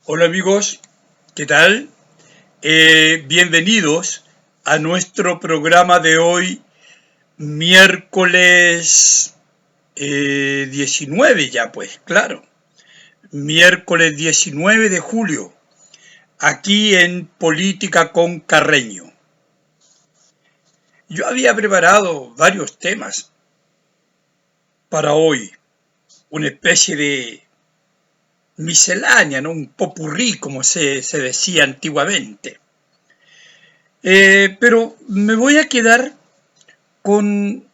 Hola amigos, ¿qué tal? Bienvenidos a nuestro programa de hoy, miércoles 19 ya pues, claro, miércoles 19 de julio, aquí en Política con Carreño. Yo había preparado varios temas para hoy, una especie de miscelánea, ¿no? Un popurrí, como se decía antiguamente. Pero me voy a quedar con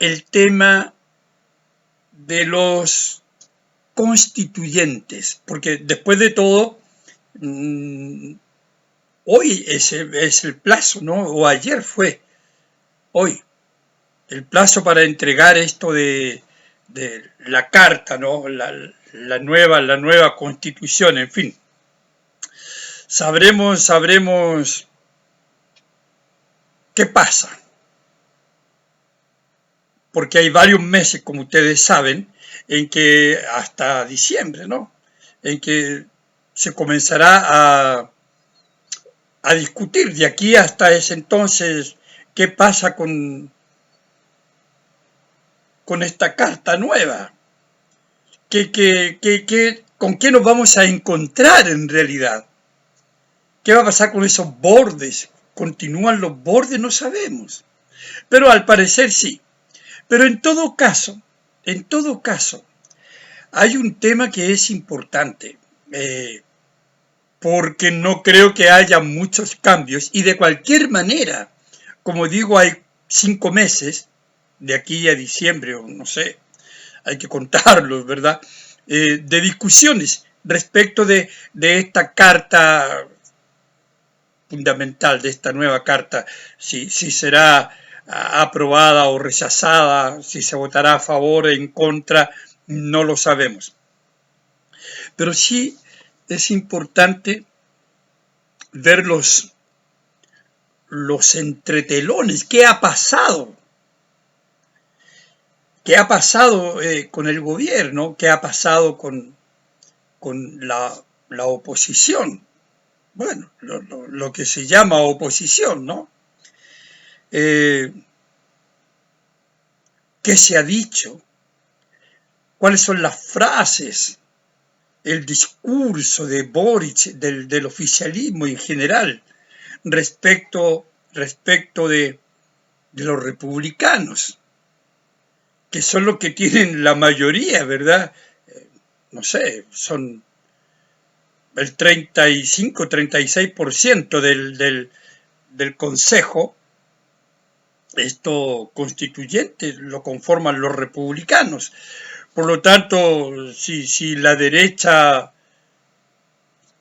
el tema de los constituyentes, porque después de todo, mmm, hoy es el plazo, ¿no? O ayer fue, hoy, el plazo para entregar esto de la carta, ¿no? La nueva constitución, en fin. Sabremos qué pasa, porque hay varios meses, como ustedes saben, en que hasta diciembre, ¿no? En que se comenzará a discutir de aquí hasta ese entonces qué pasa con esta carta nueva, con qué nos vamos a encontrar en realidad, qué va a pasar con esos bordes, continúan los bordes, no sabemos, pero al parecer sí. Pero en todo caso, hay un tema que es importante, porque no creo que haya muchos cambios y de cualquier manera, como digo, hay 5 meses de aquí a diciembre, o no sé, hay que contarlos, ¿verdad? De discusiones respecto de esta carta fundamental, de esta nueva carta, si será aprobada o rechazada, si se votará a favor o en contra, no lo sabemos. Pero sí es importante ver los entretelones, qué ha pasado. ¿Qué ha pasado con el gobierno? ¿Qué ha pasado con la oposición? Bueno, lo que se llama oposición, ¿no? ¿Qué se ha dicho? ¿Cuáles son las frases? El discurso de Boric, del oficialismo en general, respecto de los republicanos, que son los que tienen la mayoría, ¿verdad? No sé, son el 35-36% del Consejo, esto constituyente lo conforman los republicanos. Por lo tanto, si la derecha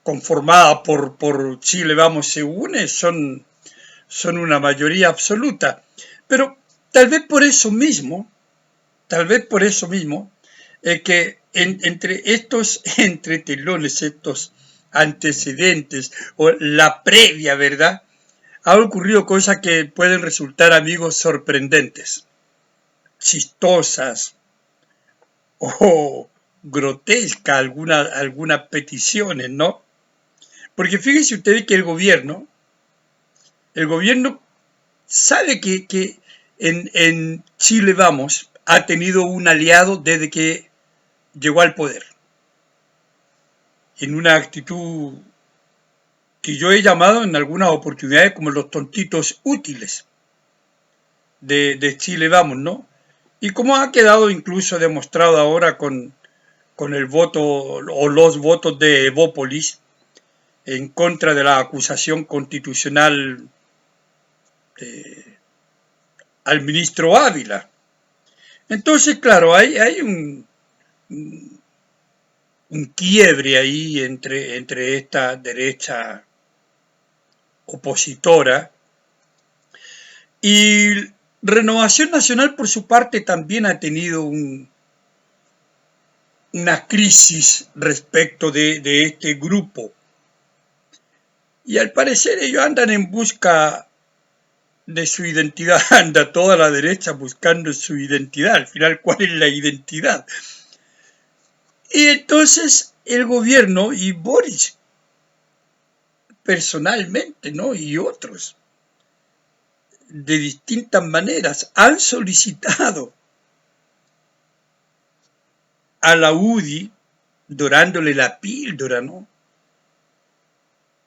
conformada por Chile Vamos se une, son una mayoría absoluta. Pero tal vez por eso mismo, que entre estos entretelones, estos antecedentes, o la previa, ¿verdad? Ha ocurrido cosas que pueden resultar, amigos, sorprendentes, chistosas o grotescas algunas peticiones, ¿no? Porque fíjense ustedes que el gobierno sabe que en Chile Vamos ha tenido un aliado desde que llegó al poder, en una actitud que yo he llamado en algunas oportunidades como los tontitos útiles de Chile Vamos, ¿no? Y como ha quedado incluso demostrado ahora con el voto o los votos de Evópolis en contra de la acusación constitucional al ministro Ávila. Entonces, claro, hay un quiebre ahí entre esta derecha opositora y Renovación Nacional, por su parte, también ha tenido una crisis respecto de este grupo. Y al parecer ellos andan en busca de su identidad, anda toda la derecha buscando su identidad. Al final, ¿cuál es la identidad? Y entonces el gobierno y Boris personalmente, ¿no? Y otros, de distintas maneras, han solicitado a la UDI, dorándole la píldora, ¿no?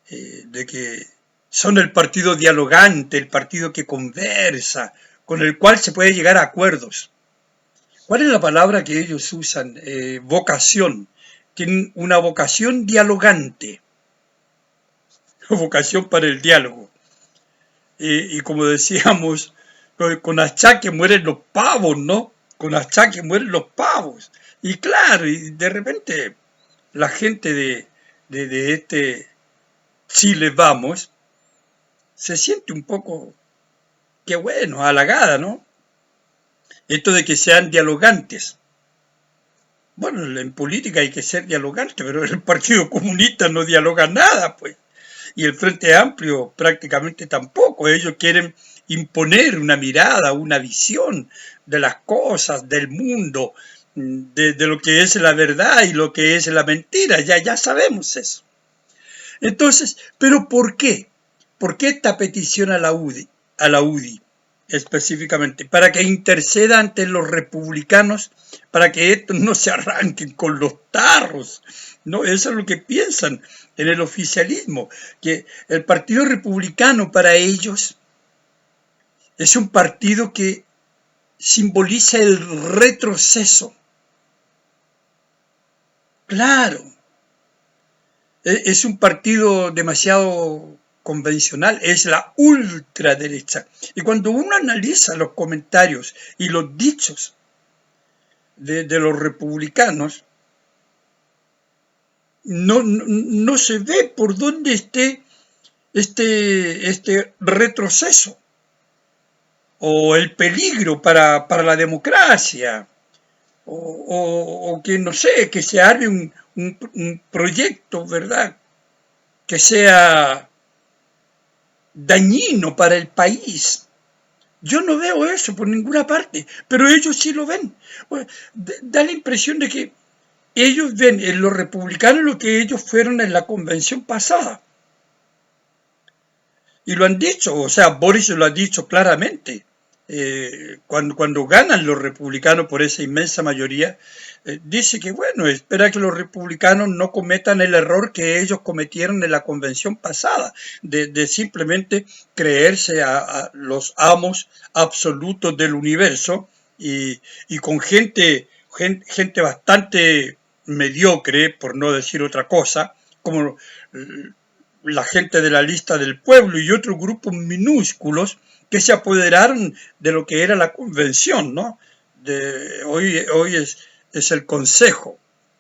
De que son el partido dialogante, el partido que conversa, con el cual se puede llegar a acuerdos. ¿Cuál es la palabra que ellos usan? Vocación. Tienen una vocación dialogante, vocación para el diálogo. Y como decíamos, con achaque mueren los pavos, ¿no? Con achaque mueren los pavos. Y claro, y de repente la gente de este Chile Vamos se siente un poco, qué bueno, halagada, ¿no? Esto de que sean dialogantes. Bueno, en política hay que ser dialogante, pero el Partido Comunista no dialoga nada, pues. Y el Frente Amplio prácticamente tampoco. Ellos quieren imponer una mirada, una visión de las cosas, del mundo, de lo que es la verdad y lo que es la mentira. Ya sabemos eso. Entonces, ¿pero por qué? ¿Por qué esta petición a la UDI? A la UDI específicamente, para que interceda ante los republicanos, para que estos no se arranquen con los tarros, ¿no? Eso es lo que piensan en el oficialismo, que el Partido Republicano para ellos es un partido que simboliza el retroceso. Claro, es un partido demasiado convencional, es la ultraderecha. Y cuando uno analiza los comentarios y los dichos de los republicanos, no se ve por dónde esté este retroceso o el peligro para la democracia, o que no sé, que se arme un proyecto, ¿verdad?, que sea dañino para el país. Yo no veo eso por ninguna parte, pero ellos sí lo ven. Bueno, da la impresión de que ellos ven en los republicanos lo que ellos fueron en la convención pasada. Y lo han dicho, o sea, Boris lo ha dicho claramente. Cuando ganan los republicanos por esa inmensa mayoría, dice que bueno, espera que los republicanos no cometan el error que ellos cometieron en la convención pasada, de simplemente creerse a los amos absolutos del universo y con gente bastante mediocre, por no decir otra cosa, como la gente de la lista del pueblo y otros grupos minúsculos que se apoderaron de lo que era la convención, ¿no? Hoy es el Consejo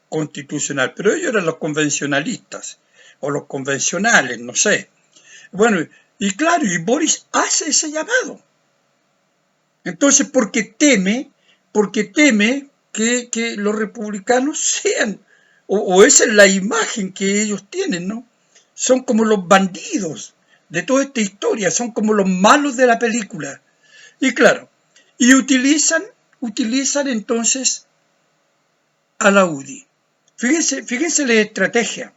Constitucional, pero ellos eran los convencionalistas o los convencionales, no sé. Bueno, y claro, y Boris hace ese llamado. Entonces, porque teme que los republicanos sean, o esa es la imagen que ellos tienen, ¿no? Son como los bandidos de toda esta historia, son como los malos de la película. Y claro, y utilizan entonces a la UDI. Fíjense la estrategia.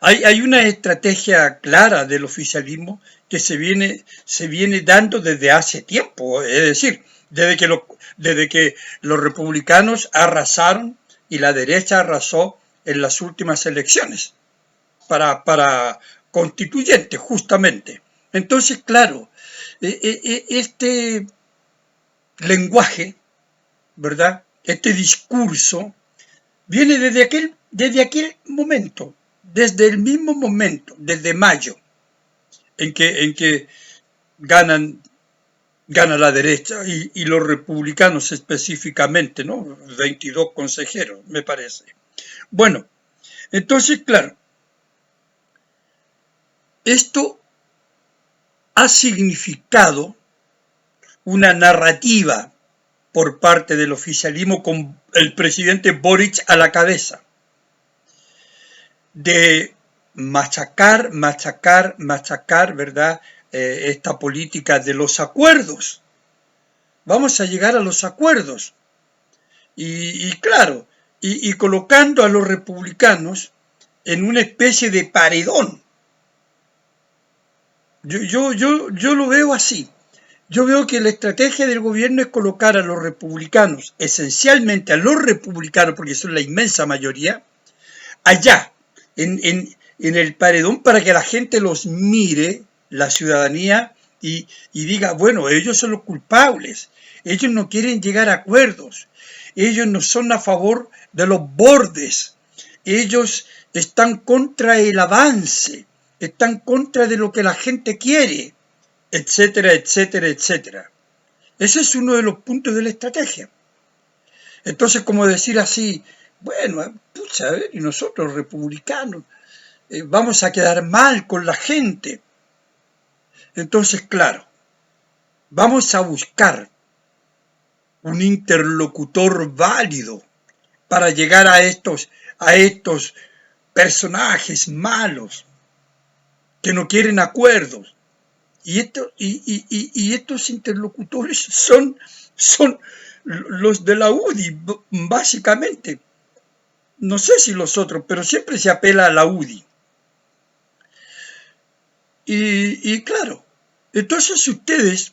Hay una estrategia clara del oficialismo que se viene dando desde hace tiempo, es decir, desde que los republicanos arrasaron y la derecha arrasó en las últimas elecciones para constituyentes, justamente. Entonces, claro, este lenguaje, ¿verdad? Este discurso viene desde aquel momento, desde el mismo momento, desde mayo, en que gana la derecha y los republicanos específicamente, ¿no? 22 consejeros, me parece. Bueno, entonces, claro, esto ha significado una narrativa por parte del oficialismo con el presidente Boric a la cabeza, de machacar, ¿verdad? Esta política de los acuerdos. Vamos a llegar a los acuerdos. Y claro, y colocando a los republicanos en una especie de paredón. Yo lo veo así. Yo veo que la estrategia del gobierno es colocar a los republicanos, esencialmente a los republicanos, porque son la inmensa mayoría, allá, en el paredón, para que la gente los mire, la ciudadanía, y diga, bueno, ellos son los culpables, ellos no quieren llegar a acuerdos, ellos no son a favor de los bordes, ellos están contra el avance, están contra de lo que la gente quiere, etcétera, etcétera, etcétera. Ese es uno de los puntos de la estrategia. Entonces, como decir así, bueno, pucha, a ver, y nosotros republicanos vamos a quedar mal con la gente. Entonces, claro, vamos a buscar un interlocutor válido para llegar a estos personajes malos que no quieren acuerdos. Y estos interlocutores son los de la UDI, básicamente. No sé si los otros, pero siempre se apela a la UDI. Y claro, entonces si ustedes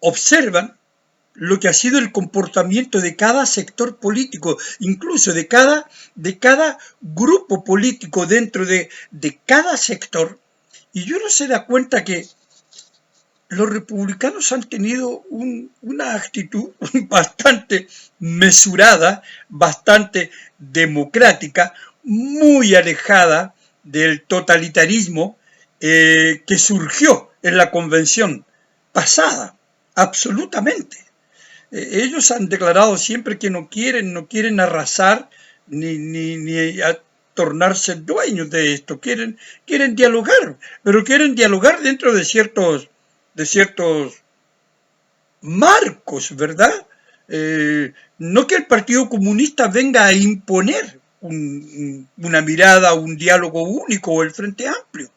observan lo que ha sido el comportamiento de cada sector político, incluso de cada grupo político dentro de cada sector, y uno se da cuenta que los republicanos han tenido una actitud bastante mesurada, bastante democrática, muy alejada del totalitarismo que surgió en la convención pasada, absolutamente. Ellos han declarado siempre que no quieren arrasar ni tornarse dueños de esto, quieren dialogar, pero quieren dialogar dentro de ciertos marcos, ¿verdad? No que el Partido Comunista venga a imponer una mirada, un diálogo único o el Frente Amplio.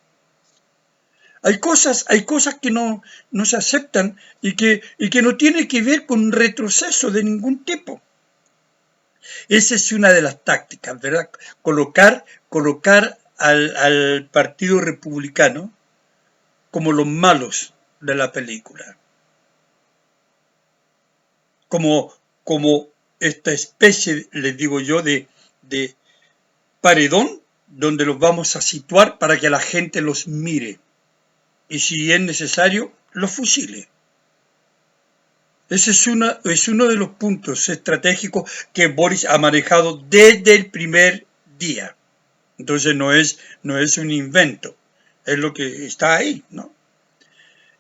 Hay cosas que no se aceptan y que no tienen que ver con retroceso de ningún tipo. Esa es una de las tácticas, ¿verdad? Colocar al Partido Republicano como los malos de la película. Como esta especie, les digo yo, de paredón donde los vamos a situar para que la gente los mire. Y si es necesario, los fusile. Ese es uno de los puntos estratégicos que Boris ha manejado desde el primer día. Entonces no es un invento, es lo que está ahí, ¿no?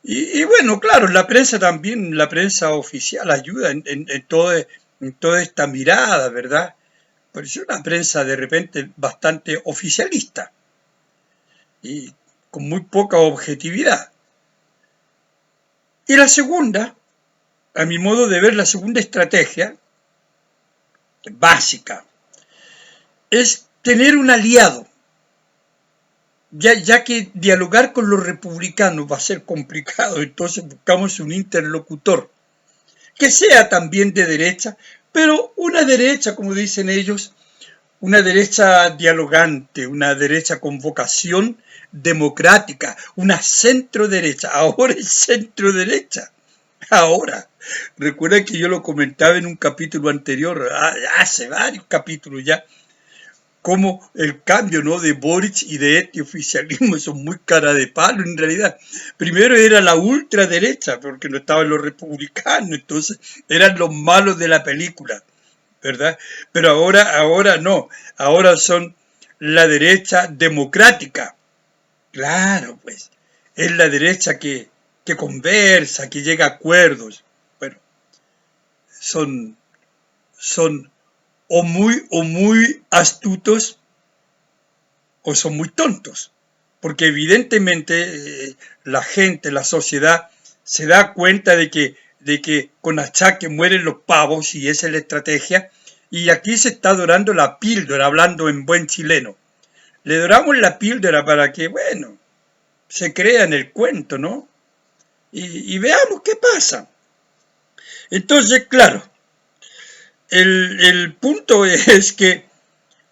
Y bueno, claro, la prensa también, la prensa oficial ayuda en toda esta mirada, ¿verdad? Pero es una prensa de repente bastante oficialista y con muy poca objetividad. Y la segunda, a mi modo de ver, la segunda estrategia básica es tener un aliado, ya que dialogar con los republicanos va a ser complicado, entonces buscamos un interlocutor que sea también de derecha, pero una derecha, como dicen ellos, una derecha dialogante, una derecha con vocación democrática, una centro derecha. Ahora es centro derecha. Ahora, recuerda que yo lo comentaba en un capítulo anterior, hace varios capítulos ya, como el cambio, ¿no?, de Boric y de este oficialismo son muy cara de palo en realidad. Primero era la ultraderecha, porque no estaban los republicanos, entonces eran los malos de la película, ¿verdad? Pero ahora no, ahora son la derecha democrática. Claro, pues, es la derecha que conversa, que llega a acuerdos. Bueno, son o muy astutos o son muy tontos, porque evidentemente la gente, la sociedad, se da cuenta de que con achaque mueren los pavos y esa es la estrategia, y aquí se está dorando la píldora, hablando en buen chileno. Le doramos la píldora para que, bueno, se crea en el cuento, ¿no? Y veamos qué pasa. Entonces, claro, el punto es que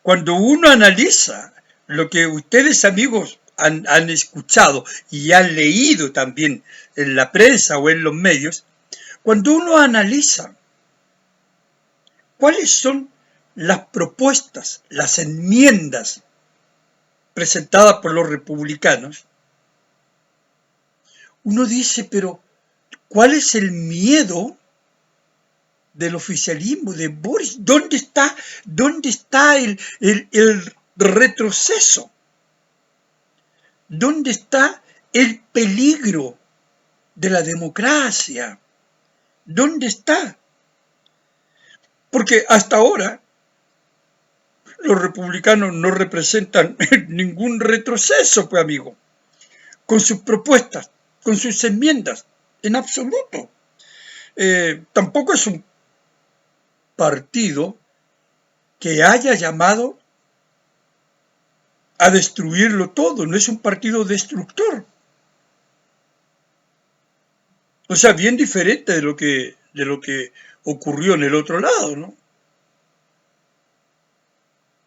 cuando uno analiza lo que ustedes, amigos, han escuchado y han leído también en la prensa o en los medios, cuando uno analiza cuáles son las propuestas, las enmiendas presentadas por los republicanos, uno dice, pero ¿cuál es el miedo del oficialismo, de Boris? ¿Dónde está el retroceso? ¿Dónde está el peligro de la democracia? ¿Dónde está? Porque hasta ahora los republicanos no representan ningún retroceso, pues amigo, con sus propuestas, con sus enmiendas, en absoluto. Tampoco es un partido que haya llamado a destruirlo todo, no es un partido destructor. O sea, bien diferente de lo que ocurrió en el otro lado, ¿no?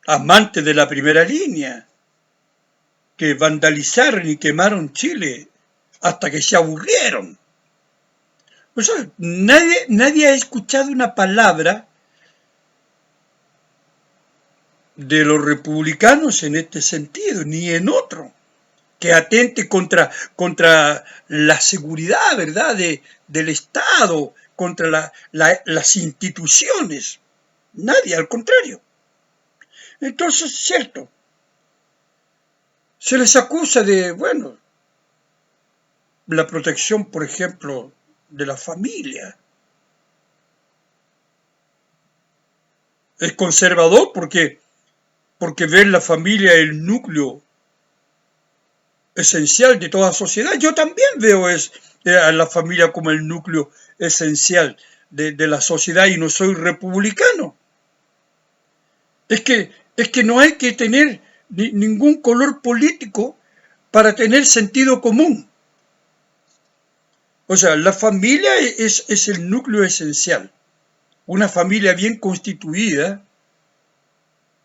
Amantes de la primera línea, que vandalizaron y quemaron Chile hasta que se aburrieron. O sea, nadie ha escuchado una palabra de los republicanos en este sentido, ni en otro, que atente contra la seguridad, ¿verdad?, del Estado, contra las instituciones. Nadie, al contrario. Entonces, cierto, se les acusa de, bueno, la protección, por ejemplo, de la familia. Es conservador porque ve en la familia el núcleo esencial de toda sociedad. Yo también veo a la familia como el núcleo esencial de la sociedad y no soy republicano. Es que no hay que tener ningún color político para tener sentido común. O sea, la familia es el núcleo esencial. Una familia bien constituida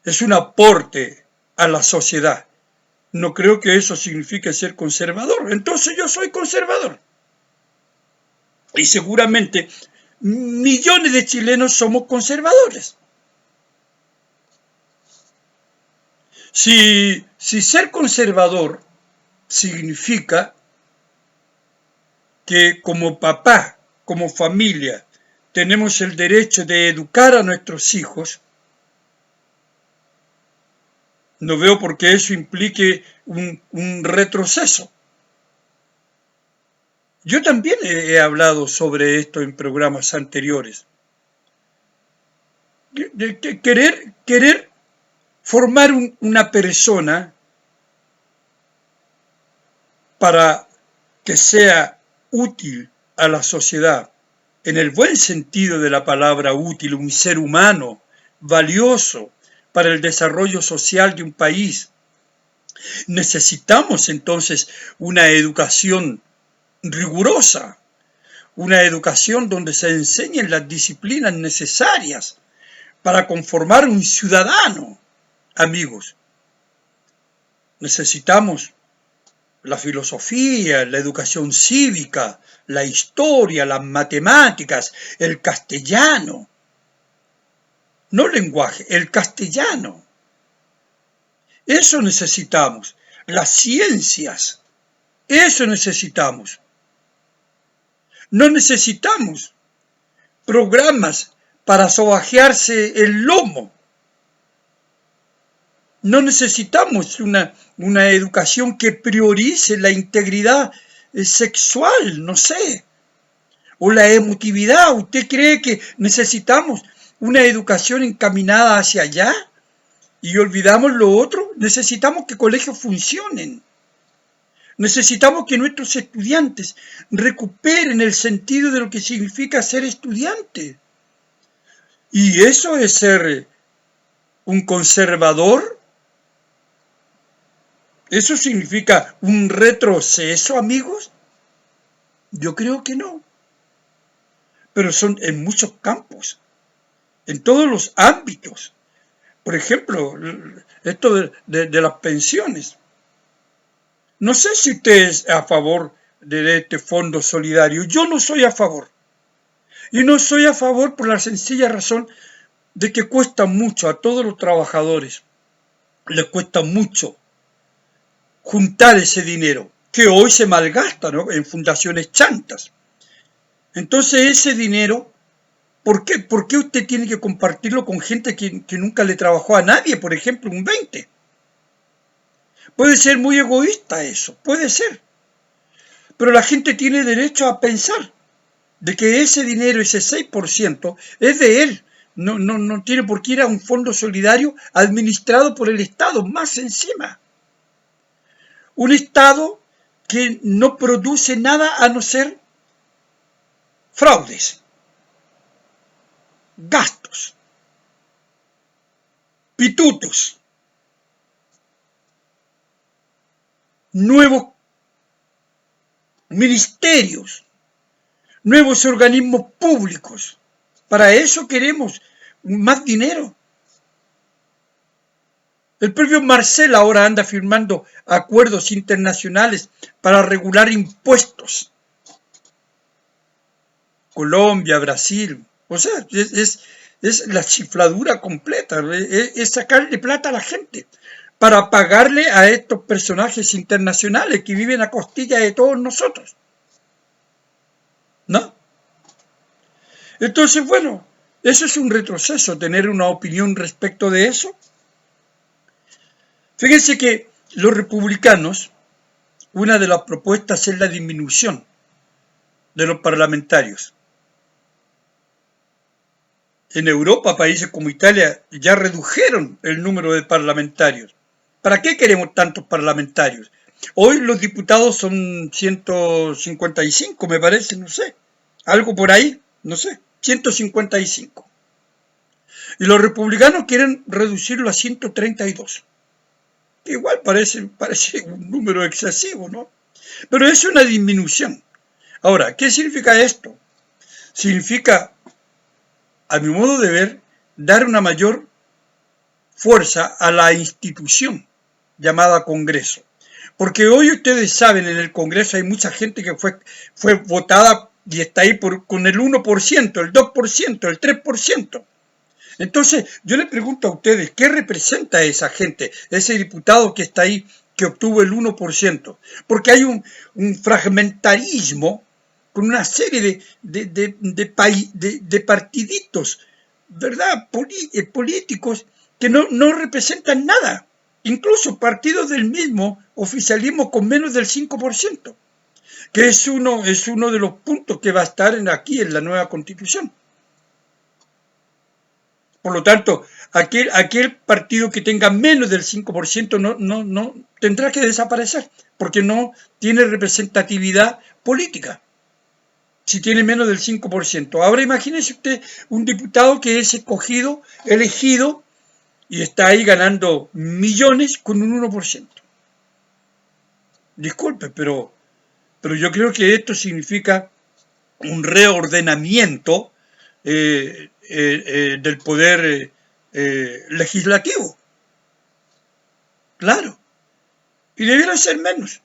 es un aporte a la sociedad. No creo que eso signifique ser conservador. Entonces yo soy conservador. Y seguramente millones de chilenos somos conservadores. Si ser conservador significa que como papá, como familia, tenemos el derecho de educar a nuestros hijos, no veo por qué eso implique un retroceso. Yo también he hablado sobre esto en programas anteriores. Querer formar una persona para que sea útil a la sociedad, en el buen sentido de la palabra útil, un ser humano valioso para el desarrollo social de un país. Necesitamos entonces una educación rigurosa, una educación donde se enseñen las disciplinas necesarias para conformar un ciudadano, amigos. Necesitamos la filosofía, la educación cívica, la historia, las matemáticas, el castellano. No lenguaje, el castellano. Eso necesitamos. Las ciencias. Eso necesitamos. No necesitamos programas para sobajearse el lomo. No necesitamos una educación que priorice la integridad sexual, no sé, o la emotividad. ¿Usted cree que necesitamos una educación encaminada hacia allá y olvidamos lo otro? Necesitamos que colegios funcionen. Necesitamos que nuestros estudiantes recuperen el sentido de lo que significa ser estudiante. ¿Y eso es ser un conservador? ¿Eso significa un retroceso, amigos? Yo creo que no. Pero son en muchos campos. en todos los ámbitos. Por ejemplo, esto de las pensiones. No sé si usted es a favor de este fondo solidario. Yo no soy a favor. Y no soy a favor por la sencilla razón de que cuesta mucho a todos los trabajadores. Les cuesta mucho juntar ese dinero, que hoy se malgasta, ¿no?, en fundaciones chantas. Entonces ese dinero, ¿por qué usted tiene que compartirlo con gente que nunca le trabajó a nadie? Por ejemplo, un 20. Puede ser muy egoísta eso, puede ser. Pero la gente tiene derecho a pensar de que ese dinero, ese 6%, es de él. No tiene por qué ir a un fondo solidario administrado por el Estado, más encima. Un Estado que no produce nada a no ser fraudes, gastos, pitutos, nuevos ministerios, nuevos organismos públicos. Para eso queremos más dinero. El propio Marcel ahora anda firmando acuerdos internacionales para regular impuestos. Colombia, Brasil. O sea, es la chifladura completa. Es sacarle plata a la gente para pagarle a estos personajes internacionales que viven a costilla de todos nosotros. ¿No? Entonces, bueno, eso es un retroceso, tener una opinión respecto de eso. Fíjense que los republicanos, una de las propuestas es la disminución de los parlamentarios. En Europa, países como Italia ya redujeron el número de parlamentarios. ¿Para qué queremos tantos parlamentarios? Hoy los diputados son 155, me parece, no sé. Algo por ahí, no sé, 155. Y los republicanos quieren reducirlo a 132. Igual parece un número excesivo, ¿no? Pero es una disminución. Ahora, ¿qué significa esto? Significa, a mi modo de ver, dar una mayor fuerza a la institución llamada Congreso. Porque hoy ustedes saben, en el Congreso hay mucha gente que fue votada y está ahí con el 1%, el 2%, el 3%. Entonces, yo les pregunto a ustedes, ¿qué representa esa gente, ese diputado que está ahí, que obtuvo el 1%? Porque hay un fragmentarismo con una serie de partiditos, ¿verdad?, políticos que no representan nada. Incluso partidos del mismo oficialismo con menos del 5%, que es uno de los puntos que va a estar aquí en la nueva Constitución. Por lo tanto, aquel partido que tenga menos del 5% no tendrá que desaparecer, porque no tiene representatividad política, si tiene menos del 5%. Ahora imagínese usted un diputado que es elegido, y está ahí ganando millones con un 1%. Disculpe, pero yo creo que esto significa un reordenamiento del poder legislativo. Claro. Y debieran ser menos.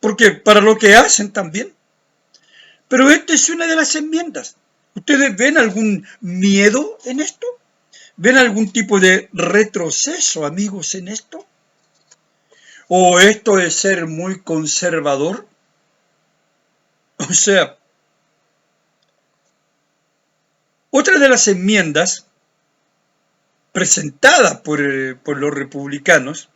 Porque para lo que hacen también. Pero esta es una de las enmiendas. ¿Ustedes ven algún miedo en esto? ¿Ven algún tipo de retroceso, amigos, en esto? ¿O esto es ser muy conservador? O sea, otra de las enmiendas presentadas por los republicanos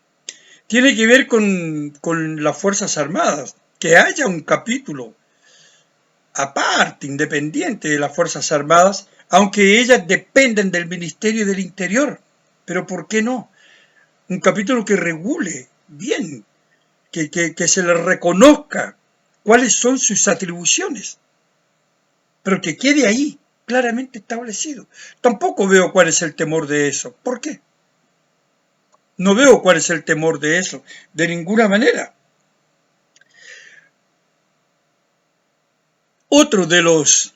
tiene que ver con las Fuerzas Armadas, que haya un capítulo aparte, independiente de las Fuerzas Armadas, aunque ellas dependen del Ministerio del Interior. Pero ¿por qué no? Un capítulo que regule bien, que se le reconozca cuáles son sus atribuciones, pero que quede ahí claramente establecido. Tampoco veo cuál es el temor de eso. ¿Por qué? No veo cuál es el temor de eso, de ninguna manera. Otro de los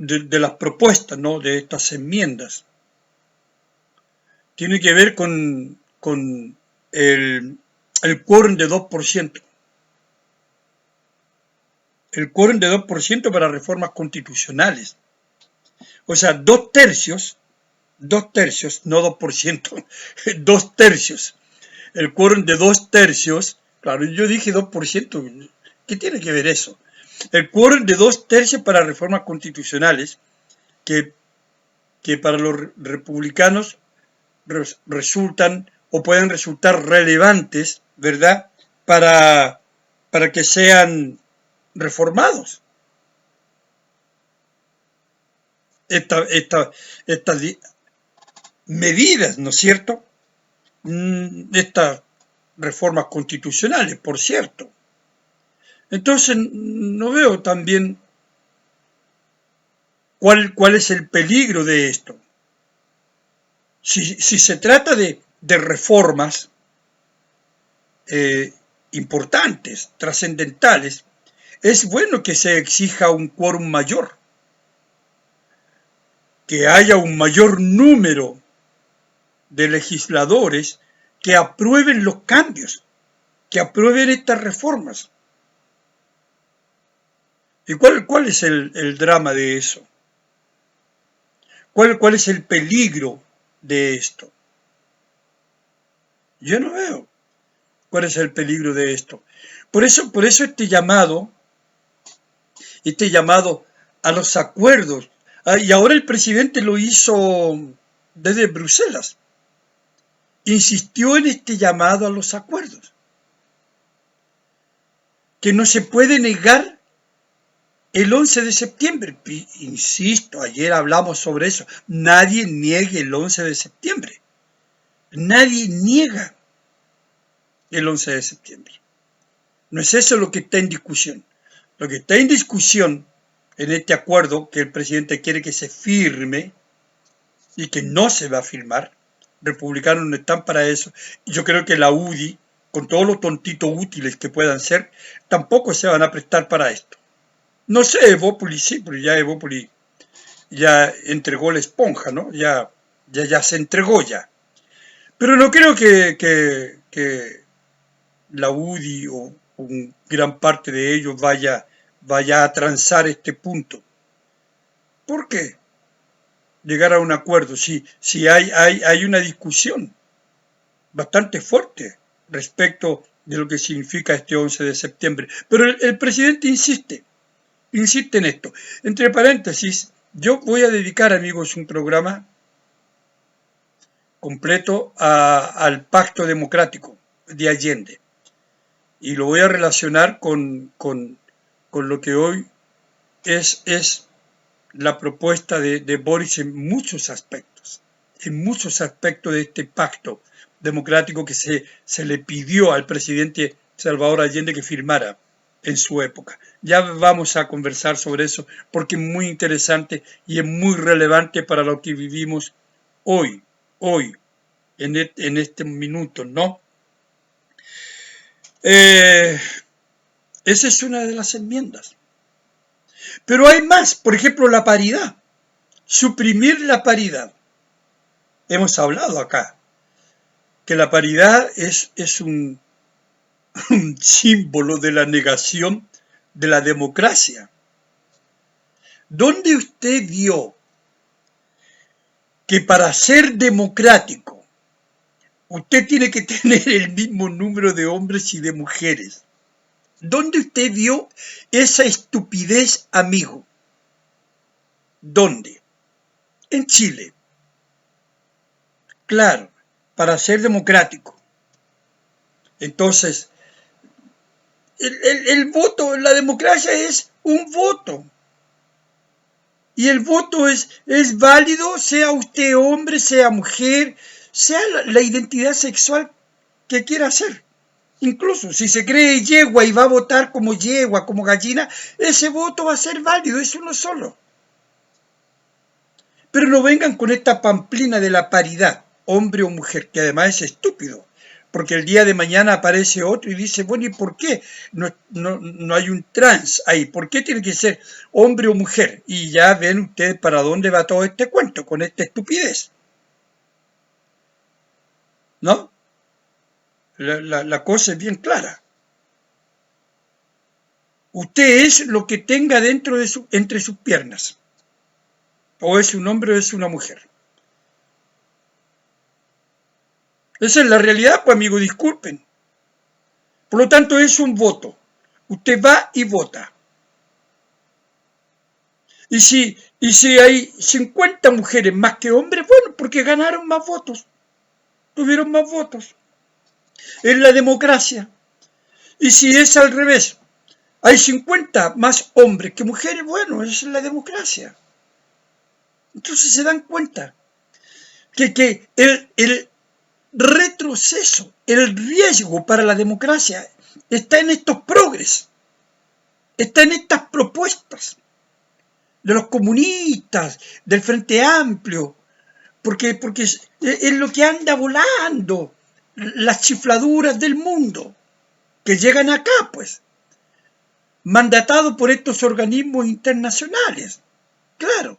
de las propuestas, ¿no?, de estas enmiendas tiene que ver con el quórum de 2%. El quórum de 2% para reformas constitucionales. O sea, 2/3, no 2%, 2/3. El quórum de 2/3, claro, yo dije 2%, ¿qué tiene que ver eso? El quórum de 2/3 para reformas constitucionales que para los republicanos resultan o pueden resultar relevantes, ¿verdad?, para que sean reformados. Estas medidas, ¿no es cierto?, estas reformas constitucionales, por cierto. Entonces, no veo también cuál es el peligro de esto. Si se trata de reformas importantes, trascendentales, es bueno que se exija un quórum mayor, que haya un mayor número de legisladores que aprueben los cambios, que aprueben estas reformas. ¿Y cuál es el drama de eso? ¿Cuál es el peligro de esto? Yo no veo cuál es el peligro de esto. Por eso este llamado a los acuerdos. Y ahora el presidente lo hizo desde Bruselas. Insistió en este llamado a los acuerdos. Que no se puede negar el 11 de septiembre. Insisto, ayer hablamos sobre eso. Nadie niegue el 11 de septiembre. Nadie niega el 11 de septiembre. No es eso lo que está en discusión. Lo que está en discusión en este acuerdo que el presidente quiere que se firme y que no se va a firmar, republicanos no están para eso, y yo creo que la UDI, con todos los tontitos útiles que puedan ser, tampoco se van a prestar para esto. No sé, Evópolis sí, pero ya Evópolis ya entregó la esponja, ¿no? Ya se entregó ya. Pero no creo que la UDI o gran parte de ellos vaya a transar este punto. ¿Por qué? Llegar a un acuerdo, si hay una discusión bastante fuerte respecto de lo que significa este 11 de septiembre. Pero el presidente insiste en esto. Entre paréntesis, yo voy a dedicar, amigos, un programa completo al Pacto Democrático de Allende. Y lo voy a relacionar con lo que hoy es la propuesta de Boris en muchos aspectos de este pacto democrático que se le pidió al presidente Salvador Allende que firmara en su época. Ya vamos a conversar sobre eso porque es muy interesante y es muy relevante para lo que vivimos hoy, en este minuto, ¿no? Esa es una de las enmiendas. Pero hay más, por ejemplo, la paridad. Suprimir la paridad. Hemos hablado acá que la paridad es un símbolo de la negación de la democracia. ¿Dónde usted vio que para ser democrático usted tiene que tener el mismo número de hombres y de mujeres? ¿Dónde usted vio esa estupidez, amigo? ¿Dónde? En Chile. Claro, para ser democrático. Entonces, el voto en la democracia es un voto. Y el voto es válido, sea usted hombre, sea mujer, sea la identidad sexual que quiera hacer. Incluso si se cree yegua y va a votar como yegua, como gallina, ese voto va a ser válido, es uno solo. Pero no vengan con esta pamplina de la paridad, hombre o mujer, que además es estúpido, porque el día de mañana aparece otro y dice, bueno, ¿y por qué no hay un trans ahí? ¿Por qué tiene que ser hombre o mujer? Y ya ven ustedes para dónde va todo este cuento, con esta estupidez, ¿no? La cosa es bien clara. Usted es lo que tenga dentro de entre sus piernas. O es un hombre o es una mujer. Esa es la realidad, pues amigo, disculpen. Por lo tanto, es un voto. Usted va y vota. Y si hay 50 mujeres más que hombres, bueno, porque ganaron más votos. Tuvieron más votos. Es la democracia. Y si es al revés, hay 50 más hombres que mujeres, bueno, esa es la democracia. Entonces se dan cuenta que el retroceso, el riesgo para la democracia está en estos progres, está en estas propuestas de los comunistas, del Frente Amplio, porque es lo que anda volando, las chifladuras del mundo, que llegan acá, pues, mandatado por estos organismos internacionales, claro.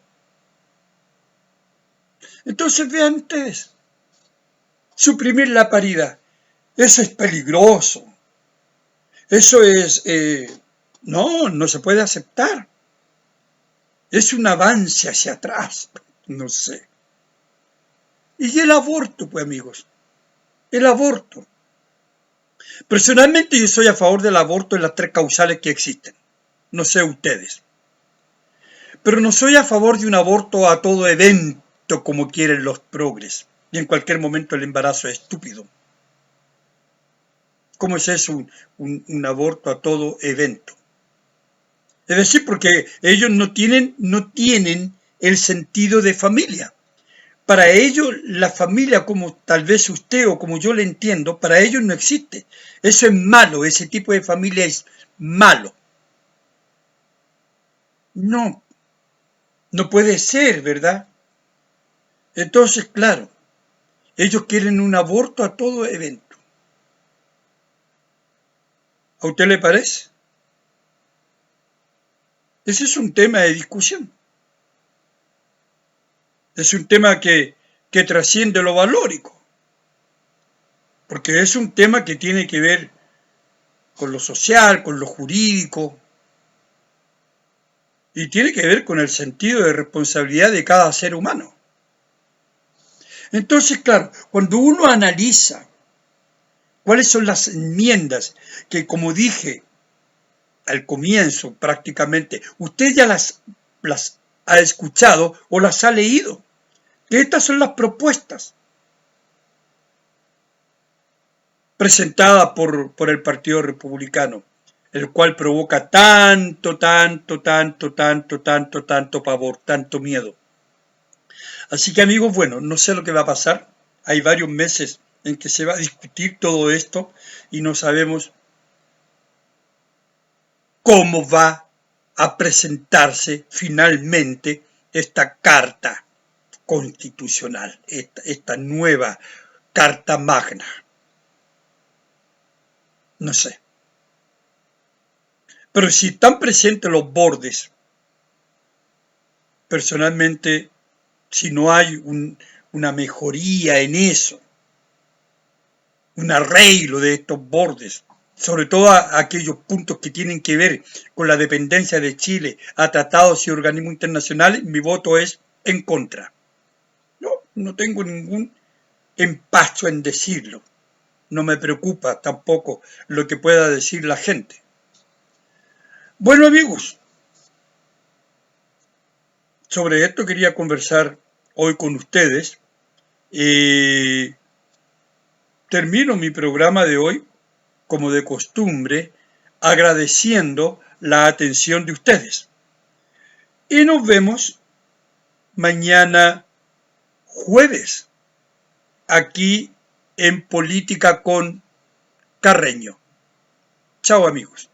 Entonces vean ustedes, suprimir la paridad, eso es peligroso, eso es, no se puede aceptar, es un avance hacia atrás, no sé. Y el aborto, pues amigos, el aborto. Personalmente yo soy a favor del aborto en las 3 causales que existen, no sé ustedes. Pero no soy a favor de un aborto a todo evento como quieren los progres. Y en cualquier momento el embarazo es estúpido. ¿Cómo es eso un aborto a todo evento? Es decir, porque ellos no tienen el sentido de familia. Para ellos la familia, como tal vez usted o como yo le entiendo, para ellos no existe. Eso es malo, ese tipo de familia es malo. No, no puede ser, ¿verdad? Entonces, claro, ellos quieren un aborto a todo evento. ¿A usted le parece? Ese es un tema de discusión. Es un tema que trasciende lo valórico, porque es un tema que tiene que ver con lo social, con lo jurídico, y tiene que ver con el sentido de responsabilidad de cada ser humano. Entonces, claro, cuando uno analiza cuáles son las enmiendas que, como dije al comienzo prácticamente, usted ya las ha escuchado o las ha leído, que estas son las propuestas presentadas por el Partido Republicano, el cual provoca tanto pavor, tanto miedo. Así que amigos, bueno, no sé lo que va a pasar. Hay varios meses en que se va a discutir todo esto y no sabemos cómo va a presentarse finalmente esta carta constitucional, esta nueva carta magna. No sé. Pero si están presentes los bordes, personalmente, si no hay una mejoría en eso, un arreglo de estos bordes, sobre todo a aquellos puntos que tienen que ver con la dependencia de Chile a tratados y organismos internacionales, mi voto es en contra. No tengo ningún empacho en decirlo. No me preocupa tampoco lo que pueda decir la gente. Bueno amigos, sobre esto quería conversar hoy con ustedes. Termino mi programa de hoy, como de costumbre, agradeciendo la atención de ustedes. Y nos vemos mañana jueves, aquí en Política con Carreño. Chao amigos.